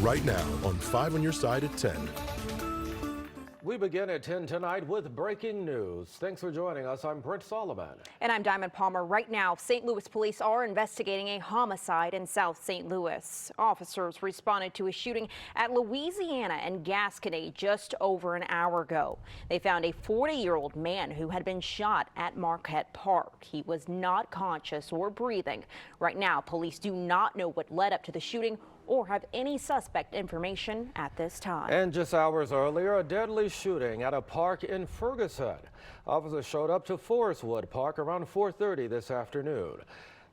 right now on 5 on your side at 10. We begin at 10 tonight with breaking news. Thanks for joining us. I'm Brent Solomon. And I'm Diamond Palmer. Right now, St. Louis police are investigating a homicide in South St. Louis. Officers responded to a shooting at Louisiana and Gasconade just over an hour ago. They found a 40-year-old man who had been shot at Marquette Park. He was not conscious or breathing. Right now, police do not know what led up to the shooting or have any suspect information at this time. And just hours earlier, a deadly shooting at a park in Ferguson. Officers showed up to Forestwood Park around 4:30 this afternoon.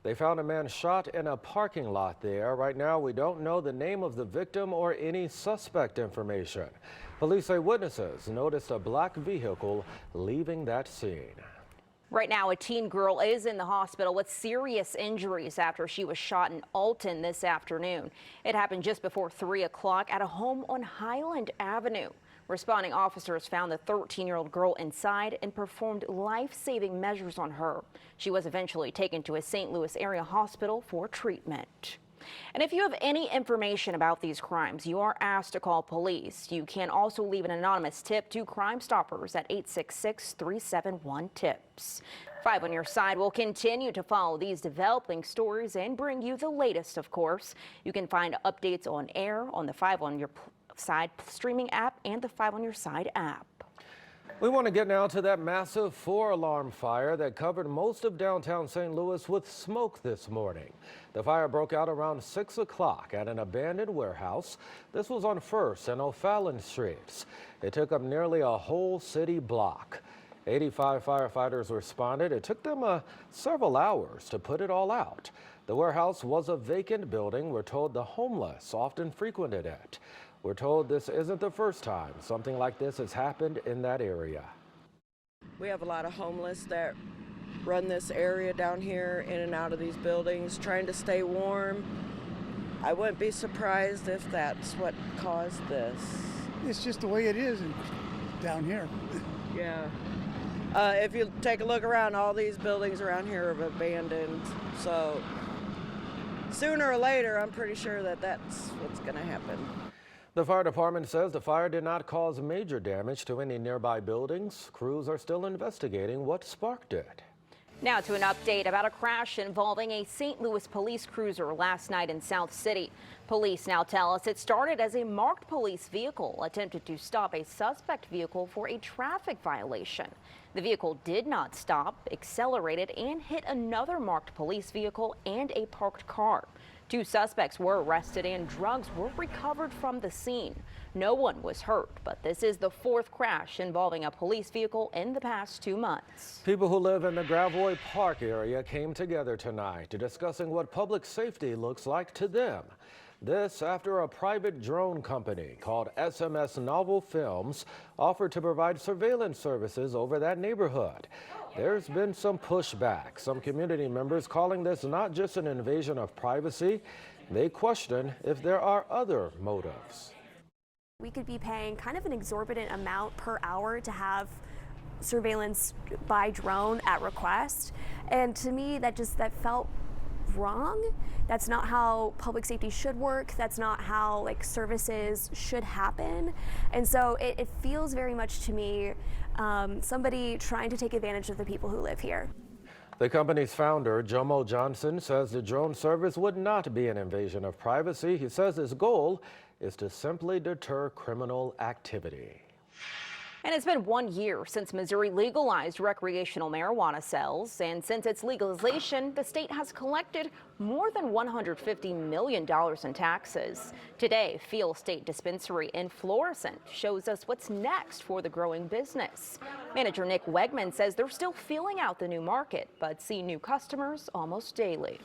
They found a man shot in a parking lot there. Right now, we don't know the name of the victim or any suspect information. Police say witnesses noticed a black vehicle leaving that scene. Right now, a teen girl is in the hospital with serious injuries after she was shot in Alton this afternoon. It happened just before 3 o'clock at a home on Highland Avenue. Responding officers found the 13-year-old girl inside and performed life-saving measures on her. She was eventually taken to a St. Louis area hospital for treatment. And if you have any information about these crimes, you are asked to call police. You can also leave an anonymous tip to Crime Stoppers at 866-371-TIPS. 5 on your side will continue to follow these developing stories and bring you the latest, of course. You can find updates on air on the 5 on your side streaming app and the 5 on your side app. We want to get now to that massive 4-alarm fire that covered most of downtown St. Louis with smoke this morning. The fire broke out around 6 o'clock at an abandoned warehouse. This was on 1st and O'Fallon Streets. It took up nearly a whole city block. 85 firefighters responded. It took them several hours to put it all out. The warehouse was a vacant building. We're told the homeless often frequented it. We're told this isn't the first time something like this has happened in that area. We have a lot of homeless that run this area down here in and out of these buildings trying to stay warm. I wouldn't be surprised if that's what caused this. It's just the way it is down here. Yeah. If you take a look around, all these buildings around here are abandoned. So sooner or later, I'm pretty sure that that's what's going to happen. The fire department says the fire did not cause major damage to any nearby buildings. Crews are still investigating what sparked it. Now to an update about a crash involving a St. Louis police cruiser last night in South City. Police now tell us it started as a marked police vehicle attempted to stop a suspect vehicle for a traffic violation. The vehicle did not stop, accelerated, and hit another marked police vehicle and a parked car. 2 suspects were arrested and drugs were recovered from the scene. No one was hurt, but this is the 4th crash involving a police vehicle in the past 2 months. People who live in the Gravois Park area came together tonight to discussing what public safety looks like to them. This after a private drone company called SMS Novel Films offered to provide surveillance services over that neighborhood. There's been some pushback, some community members calling this not just an invasion of privacy. They question if there are other motives. We could be paying kind of an exorbitant amount per hour to have surveillance by drone at request. And to me, that felt wrong. That's not how public safety should work. That's not how services should happen. And so it feels very much to me somebody trying to take advantage of the people who live here. The company's founder, Jomo Johnson, says the drone service would not be an invasion of privacy. He says his goal is to simply deter criminal activity. And it's been 1 year since Missouri legalized recreational marijuana sales. And since its legalization, the state has collected more than $150 million in taxes. Today, Field State Dispensary in Florissant shows us what's next for the growing business. Manager Nick Wegman says they're still feeling out the new market, but see new customers almost daily.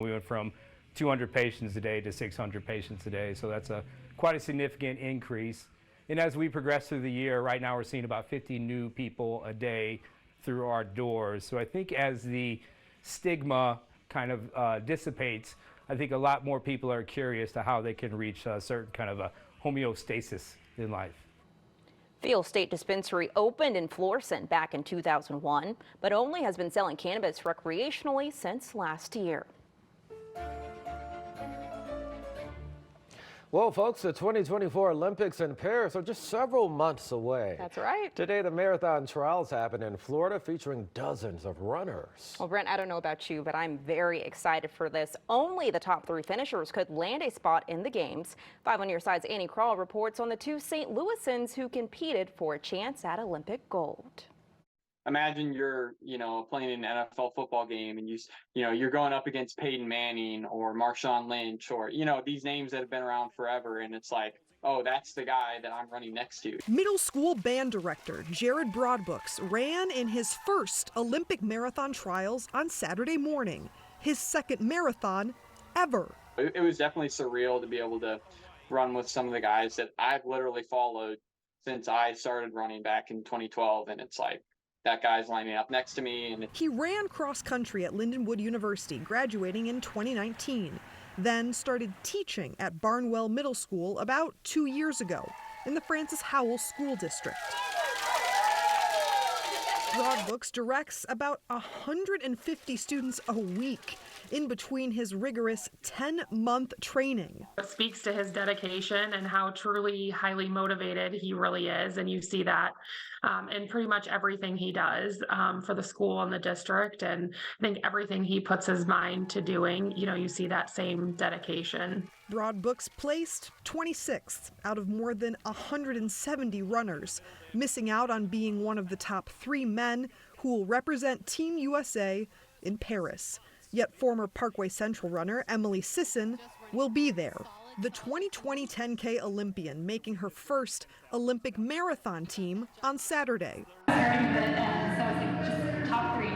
We went from 200 patients a day to 600 patients a day, so that's quite a significant increase. And as we progress through the year, right now we're seeing about 50 new people a day through our doors. So I think as the stigma kind of dissipates, I think a lot more people are curious to how they can reach a certain kind of a homeostasis in life. Field State Dispensary opened in Florissant back in 2001, but only has been selling cannabis recreationally since last year. Well, folks, the 2024 Olympics in Paris are just several months away. That's right. Today, the marathon trials happen in Florida, featuring dozens of runners. Well, Brent, I don't know about you, but I'm very excited for this. Only the top 3 finishers could land a spot in the games. 5 on Your Side's Annie Krall reports on the 2 St. Louisans who competed for a chance at Olympic gold. Imagine you're, playing an NFL football game and you're going up against Peyton Manning or Marshawn Lynch or, these names that have been around forever. And it's like, oh, that's the guy that I'm running next to. Middle school band director Jared Broadbooks ran in his first Olympic marathon trials on Saturday morning, his second marathon ever. It was definitely surreal to be able to run with some of the guys that I've literally followed since I started running back in 2012. And it's like, that guy's lining up next to me. And he ran cross country at Lindenwood University, graduating in 2019, then started teaching at Barnwell Middle School about 2 years ago in the Francis Howell School District. Broadbooks directs about 150 students a week in between his rigorous 10-month training. It speaks to his dedication and how truly highly motivated he really is, and you see that in pretty much everything he does for the school and the district, and I think everything he puts his mind to doing, you see that same dedication. Broadbooks placed 26th out of more than 170 runners, missing out on being one of the top 3 men who will represent Team USA in Paris. Yet former Parkway Central runner Emily Sisson will be there. The 2020 10K Olympian making her first Olympic marathon team on Saturday. Starting with it, so I was like, just top three,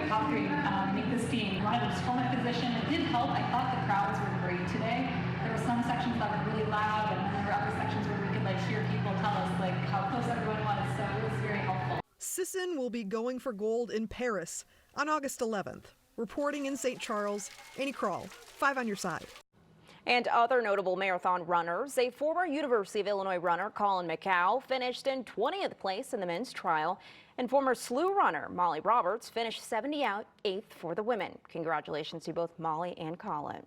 make this team. I wanted to just hold my position. It did help. I thought the crowds were great today. There were some sections that were really loud, and then there were other sections where we could hear people tell us how close everyone was. So it was very helpful. Sisson will be going for gold in Paris on August 11th. Reporting in St. Charles, Annie Krall, 5 on Your Side. And other notable marathon runners, a former University of Illinois runner, Colin McCow, finished in 20th place in the men's trial, and former SLU runner Molly Roberts finished 78th for the women. Congratulations to both Molly and Colin.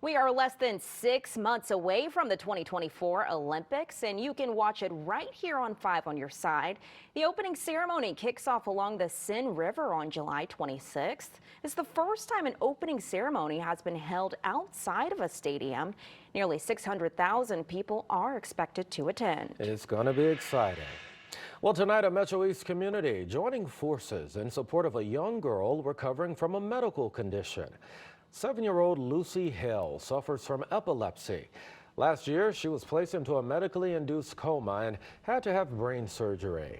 We are less than 6 months away from the 2024 Olympics, and you can watch it right here on 5 on Your Side. The opening ceremony kicks off along the Seine River on July 26th. It's the first time an opening ceremony has been held outside of a stadium. Nearly 600,000 people are expected to attend. It's going to be exciting. Well, tonight, a Metro East community joining forces in support of a young girl recovering from a medical condition. 7-year-old Lucy Hill suffers from epilepsy. Last year, she was placed into a medically induced coma and had to have brain surgery.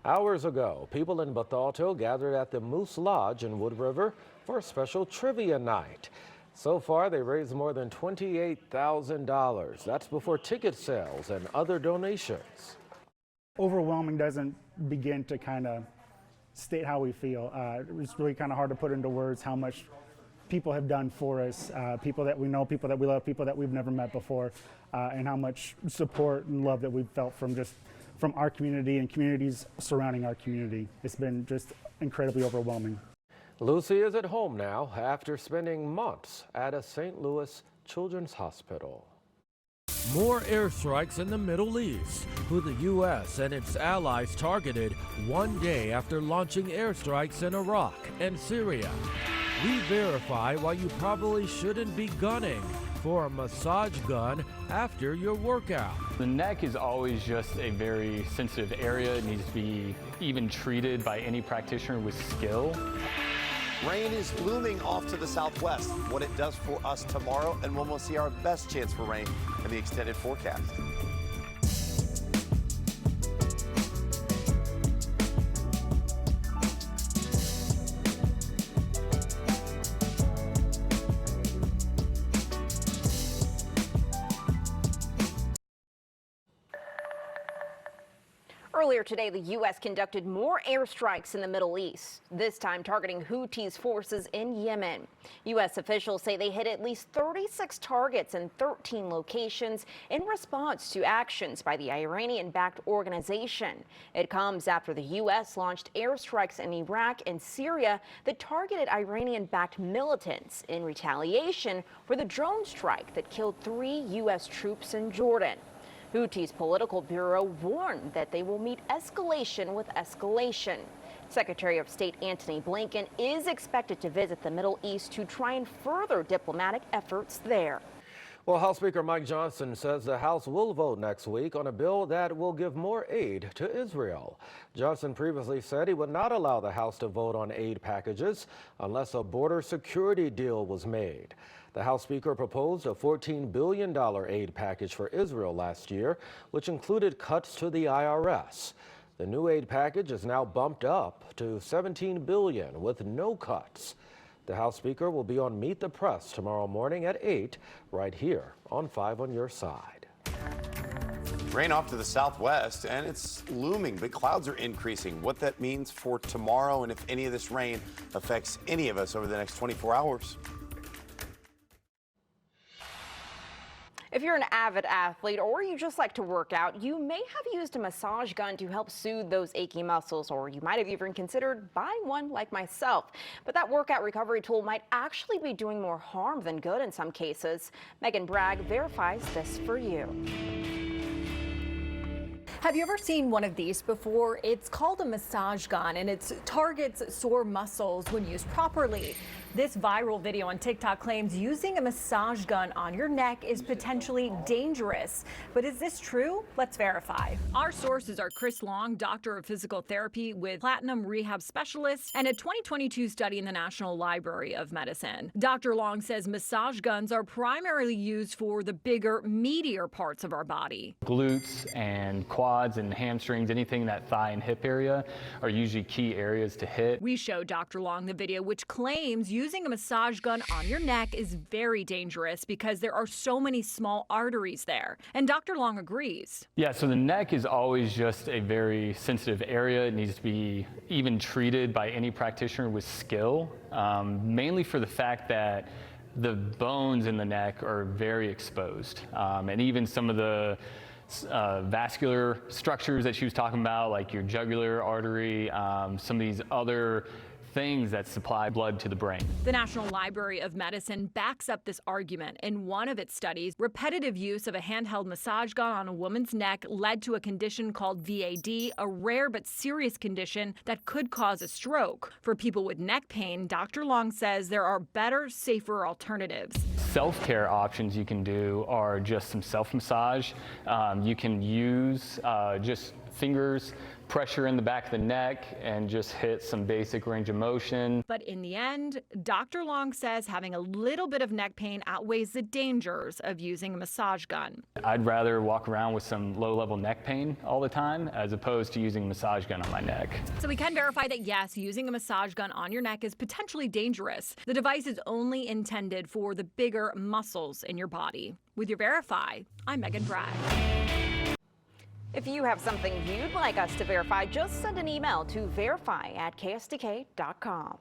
Hours ago, people in Bethalto gathered at the Moose Lodge in Wood River for a special trivia night. So far, they raised more than $28,000. That's before ticket sales and other donations. Overwhelming doesn't begin to kind of state how we feel. It's really kind of hard to put into words how much people have done for us, people that we know, people that we love, people that we've never met before, and how much support and love that we've felt from our community and communities surrounding our community. It's been just incredibly overwhelming. Lucy is at home now after spending months at a St. Louis Children's Hospital. More airstrikes in the Middle East, who the U.S. and its allies targeted one day after launching airstrikes in Iraq and Syria. We verify why you probably shouldn't be gunning for a massage gun after your workout. The neck is always just a very sensitive area. It needs to be even treated by any practitioner with skill. Rain is looming off to the southwest. What it does for us tomorrow and when we'll see our best chance for rain in the extended forecast. Earlier today, the U.S. conducted more airstrikes in the Middle East, this time targeting Houthis forces in Yemen. U.S. officials say they hit at least 36 targets in 13 locations in response to actions by the Iranian-backed organization. It comes after the U.S. launched airstrikes in Iraq and Syria that targeted Iranian-backed militants in retaliation for the drone strike that killed 3 U.S. troops in Jordan. Houthis' political bureau warned that they will meet escalation with escalation. Secretary of State Antony Blinken is expected to visit the Middle East to try and further diplomatic efforts there. Well, House Speaker Mike Johnson says the House will vote next week on a bill that will give more aid to Israel. Johnson previously said he would not allow the House to vote on aid packages unless a border security deal was made. The House Speaker proposed a $14 billion aid package for Israel last year, which included cuts to the IRS. The new aid package is now bumped up to $17 billion with no cuts. The House Speaker will be on Meet the Press tomorrow morning at 8, right here on 5 on Your Side. Rain off to the southwest, and it's looming. Big clouds are increasing. What that means for tomorrow and if any of this rain affects any of us over the next 24 hours. If you're an avid athlete or you just like to work out, you may have used a massage gun to help soothe those achy muscles, or you might have even considered buying one like myself. But that workout recovery tool might actually be doing more harm than good in some cases. Megan Bragg verifies this for you. Have you ever seen one of these before? It's called a massage gun, and it targets sore muscles when used properly. This viral video on TikTok claims using a massage gun on your neck is potentially dangerous. But is this true? Let's verify. Our sources are Chris Long, doctor of physical therapy with Platinum Rehab Specialist, and a 2022 study in the National Library of Medicine. Dr. Long says massage guns are primarily used for the bigger, meatier parts of our body. Glutes and quads and hamstrings, anything in that thigh and hip area are usually key areas to hit. We show Dr. Long the video, which claims using a massage gun on your neck is very dangerous because there are so many small arteries there. And Dr. Long agrees. Yeah, so the neck is always just a very sensitive area. It needs to be even treated by any practitioner with skill, mainly for the fact that the bones in the neck are very exposed. And even some of the vascular structures that she was talking about, like your jugular artery, some of these other things that supply blood to the brain. The National Library of Medicine backs up this argument. In one of its studies, repetitive use of a handheld massage gun on a woman's neck led to a condition called VAD, a rare but serious condition that could cause a stroke. For people with neck pain, Dr. Long says there are better, safer alternatives. Self-care options you can do are just some self-massage. You can use just fingers, pressure in the back of the neck, and just hit some basic range of motion. But in the end, Dr. Long says having a little bit of neck pain outweighs the dangers of using a massage gun. I'd rather walk around with some low-level neck pain all the time as opposed to using a massage gun on my neck. So we can verify that yes, using a massage gun on your neck is potentially dangerous. The device is only intended for the bigger muscles in your body. With your Verify, I'm Megan Bragg. If you have something you'd like us to verify, just send an email to verify@ksdk.com.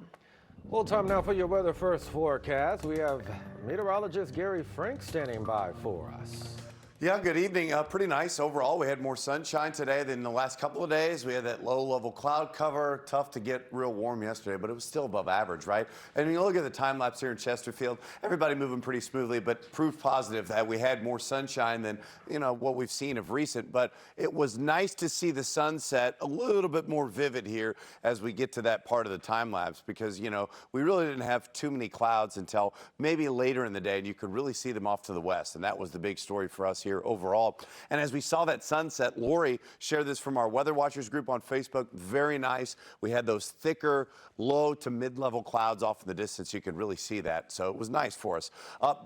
Well, time now for your weather first forecast. We have meteorologist Gary Frank standing by for us. Yeah, good evening. Pretty nice overall. We had more sunshine today than the last couple of days. We had that low-level cloud cover. Tough to get real warm yesterday, but it was still above average, right? And when you look at the time lapse here in Chesterfield, everybody moving pretty smoothly, but proof positive that we had more sunshine than, you know, what we've seen of recent. But it was nice to see the sunset a little bit more vivid here as we get to that part of the time lapse, because, you know, we really didn't have too many clouds until maybe later in the day, and you could really see them off to the west. And that was the big story for us here overall. And as we saw that sunset, Lori shared this from our Weather Watchers group on Facebook. Very nice. We had those thicker, low to mid-level clouds off in the distance. You could really see that. So it was nice for us.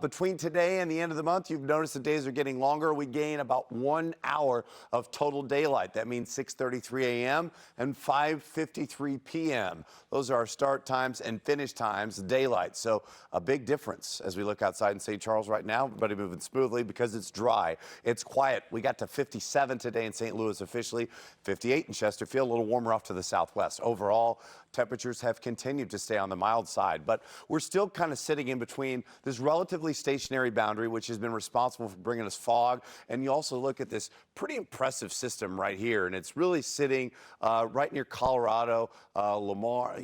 Between today and the end of the month, you've noticed the days are getting longer. We gain about 1 hour of total daylight. That means 6:33 a.m. and 5:53 p.m. Those are our start times and finish times, daylight. So a big difference as we look outside in St. Charles right now. Everybody moving smoothly because it's dry. It's quiet. We got to 57 today in St. Louis officially, 58 in Chesterfield, a little warmer off to the southwest. Overall, temperatures have continued to stay on the mild side, but we're still kind of sitting in between this relatively stationary boundary, which has been responsible for bringing us fog. And you also look at this pretty impressive system right here, and it's really sitting right near Colorado, Lamar,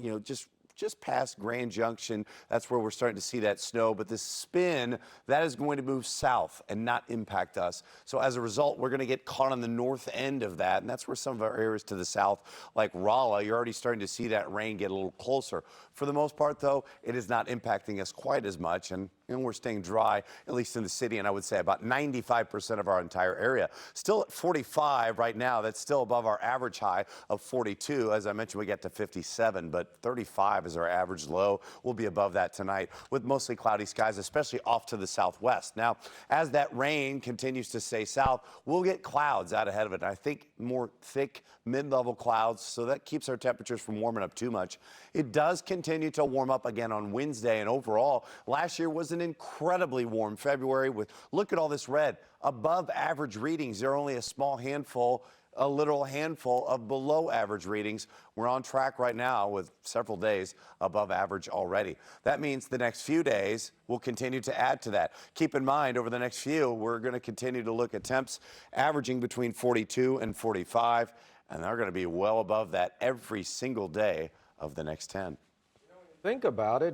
just past Grand Junction. That's where we're starting to see that snow. But this spin, that is going to move south and not impact us. So as a result, we're going to get caught on the north end of that. And that's where some of our areas to the south, like Rolla, you're already starting to see that rain get a little closer. For the most part, though, it is not impacting us quite as much. And we're staying dry, at least in the city, and I would say about 95% of our entire area. Still at 45 right now. That's still above our average high of 42. As I mentioned, we get to 57, but 35 is our average low. We'll be above that tonight with mostly cloudy skies, especially off to the southwest. Now, as that rain continues to stay south, we'll get clouds out ahead of it. I think more thick mid-level clouds, so that keeps our temperatures from warming up too much. It does continue to warm up again on Wednesday, and overall, last year was an incredibly warm February with, look at all this red, above average readings. There are only a small handful, a literal handful of below average readings. We're on track right now with several days above average already. That means the next few days will continue to add to that. Keep in mind, over the next few, we're going to continue to look at temps averaging between 42 and 45, and they're going to be well above that every single day of the next 10. Think about it,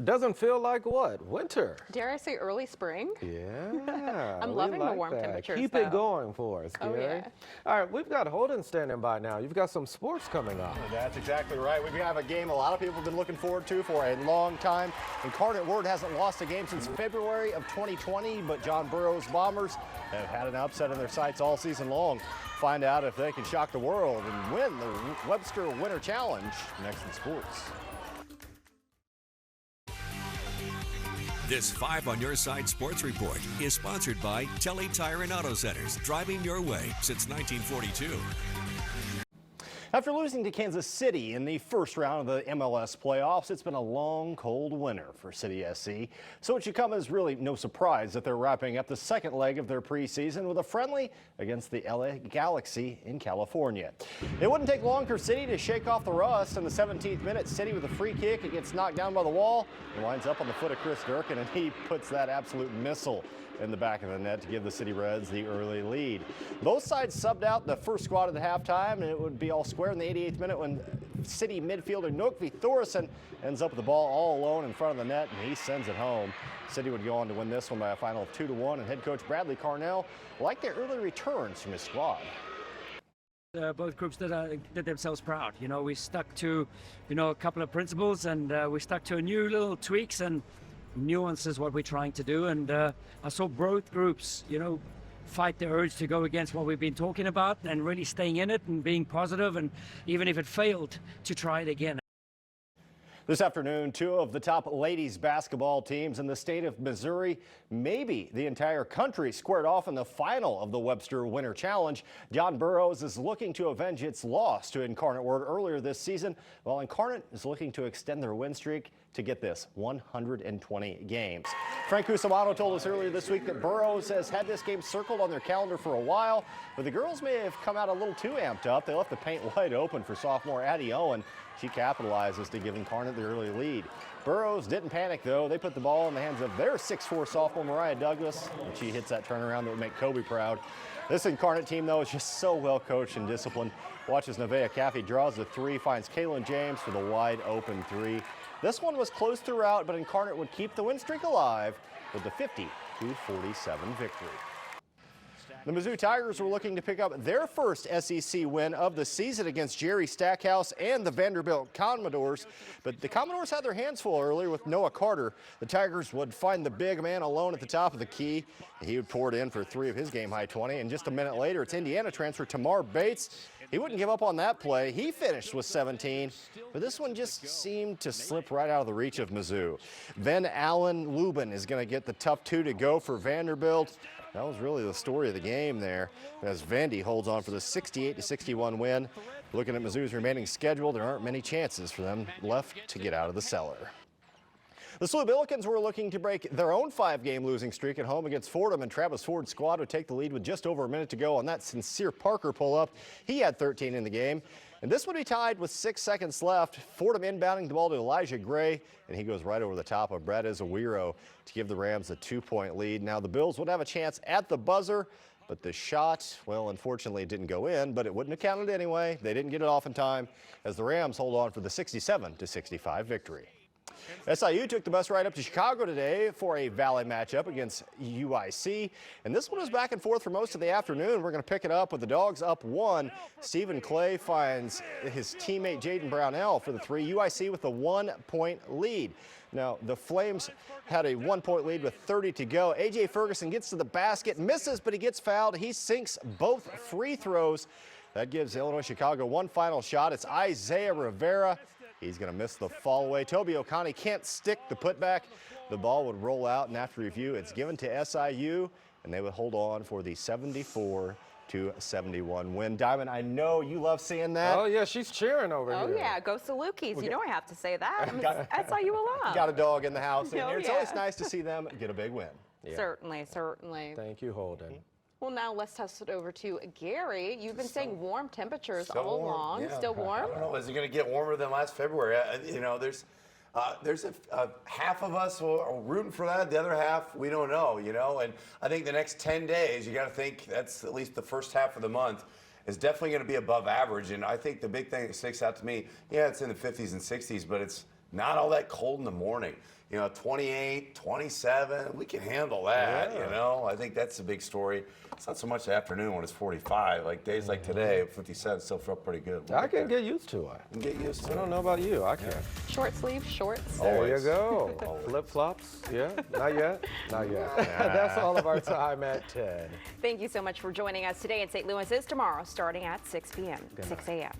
doesn't feel like what? Winter. Dare I say early spring? Yeah. I'm loving the warm temperatures. Keep it going for us, Gary. Oh, yeah. All right, we've got Holden standing by now. You've got some sports coming up. That's exactly right. We have a game a lot of people have been looking forward to for a long time. Incarnate Word hasn't lost a game since February of 2020, but John Burroughs Bombers have had an upset in their sights all season long. Find out if they can shock the world and win the Webster Winter Challenge next in sports. This 5 on Your Side Sports Report is sponsored by Telly Tire and Auto Centers, driving your way since 1942. After losing to Kansas City in the first round of the MLS playoffs, it's been a long, cold winter for City SC. So it should come as really no surprise that they're wrapping up the second leg of their preseason with a friendly against the LA Galaxy in California. It wouldn't take long for City to shake off the rust. In the 17th minute, City with a free kick. It gets knocked down by the wall and winds up on the foot of Chris Durkin, and he puts that absolute missile in the back of the net to give the City Reds the early lead. Both sides subbed out the first squad at the halftime, and it would be all square in the 88th minute when City midfielder Nokvi Thoresen ends up with the ball all alone in front of the net, and he sends it home. City would go on to win this one by a final of 2-1, and head coach Bradley Carnell liked their early returns from his squad. Both groups did themselves proud. You know, we stuck to, a couple of principles, and we stuck to a new little tweaks and nuances what we're trying to do. And I saw both groups, fight the urge to go against what we've been talking about and really staying in it and being positive, and even if it failed, to try it again. This afternoon, 2 of the top ladies basketball teams in the state of Missouri, maybe the entire country, squared off in the final of the Webster Winter Challenge. John Burroughs is looking to avenge its loss to Incarnate Word earlier this season, while Incarnate is looking to extend their win streak to, get this, 120 games. Frank Cusimano told us earlier this week that Burroughs has had this game circled on their calendar for a while, but the girls may have come out a little too amped up. They left the paint wide open for sophomore Addie Owen. She capitalizes to give Incarnate the early lead. Burroughs didn't panic, though. They put the ball in the hands of their 6'4" sophomore Mariah Douglas, and she hits that turnaround that would make Kobe proud. This Incarnate team, though, is just so well coached and disciplined. Watches Nevaeh Caffey draws the 3, finds Kaylin James for the wide open 3. This one was close throughout, but Incarnate would keep the win streak alive with the 50-47 victory. The Mizzou Tigers were looking to pick up their first SEC win of the season against Jerry Stackhouse and the Vanderbilt Commodores, but the Commodores had their hands full earlier with Noah Carter. The Tigers would find the big man alone at the top of the key. He would pour it in for 3 of his game-high 20, and just a minute later, it's Indiana transfer Tamar Bates. He wouldn't give up on that play. He finished with 17, but this one just seemed to slip right out of the reach of Mizzou. Then Allen Lubin is going to get the tough 2 to go for Vanderbilt. That was really the story of the game there, as Vandy holds on for the 68-61 win. Looking at Mizzou's remaining schedule, there aren't many chances for them left to get out of the cellar. The SLU Billikens were looking to break their own 5-game losing streak at home against Fordham, and Travis Ford's squad would take the lead with just over a minute to go on that Sincere Parker pull-up. He had 13 in the game, and this would be tied with 6 seconds left. Fordham inbounding the ball to Elijah Gray, and he goes right over the top of Brad Ezawiro to give the Rams a 2-point lead. Now the Bills would have a chance at the buzzer, but the shot, well, unfortunately it didn't go in, but it wouldn't have counted anyway. They didn't get it off in time as the Rams hold on for the 67-65 victory. SIU took the bus ride up to Chicago today for a Valley matchup against UIC, and this one was back and forth for most of the afternoon. We're going to pick it up with the Dogs up 1. Stephen Clay finds his teammate Jaden Brownell for the 3. UIC with a 1-point lead. Now, the Flames had a 1-point lead with 30 to go. A.J. Ferguson gets to the basket, misses, but he gets fouled. He sinks both free throws. That gives Illinois Chicago one final shot. It's Isaiah Rivera. He's going to miss the fall away. Toby O'Connie can't stick the putback. The ball would roll out, and after review, it's given to SIU, and they would hold on for the 74-71 win. Diamond, I know you love seeing that. Oh, yeah, she's cheering over here. Oh, yeah, go Salukis. You know I have to say that. I'm SIU alum. Got a dog in the house in Oh, here. It's yeah. always nice to see them get a big win. Yeah. Certainly, certainly. Thank you, Holden. Well, now let's toss it over to Gary. You've been saying warm temperatures Still all warm, along. yeah. Still warm? I don't know. Is it going to get warmer than last February? You know, there's a half of us who are rooting for that. The other half, we don't know, you know. And I think the next 10 days, you got to think that's at least the first half of the month is definitely going to be above average. And I think the big thing that sticks out to me, yeah, it's in the 50s and 60s, but it's not all that cold in the morning. You know, 28, 27, we can handle that, you know. I think that's the big story. It's not so much the afternoon when it's 45. Like days like today, 57 still feel pretty good. I can get used to it. You can get used to it. I don't know about you. I can. Short sleeve shorts. There you go. Flip-flops. Yeah, not yet. Not yet. That's all of our time at 10. Thank you so much for joining us today. And St. Louis is tomorrow starting at 6 p.m., 6 a.m.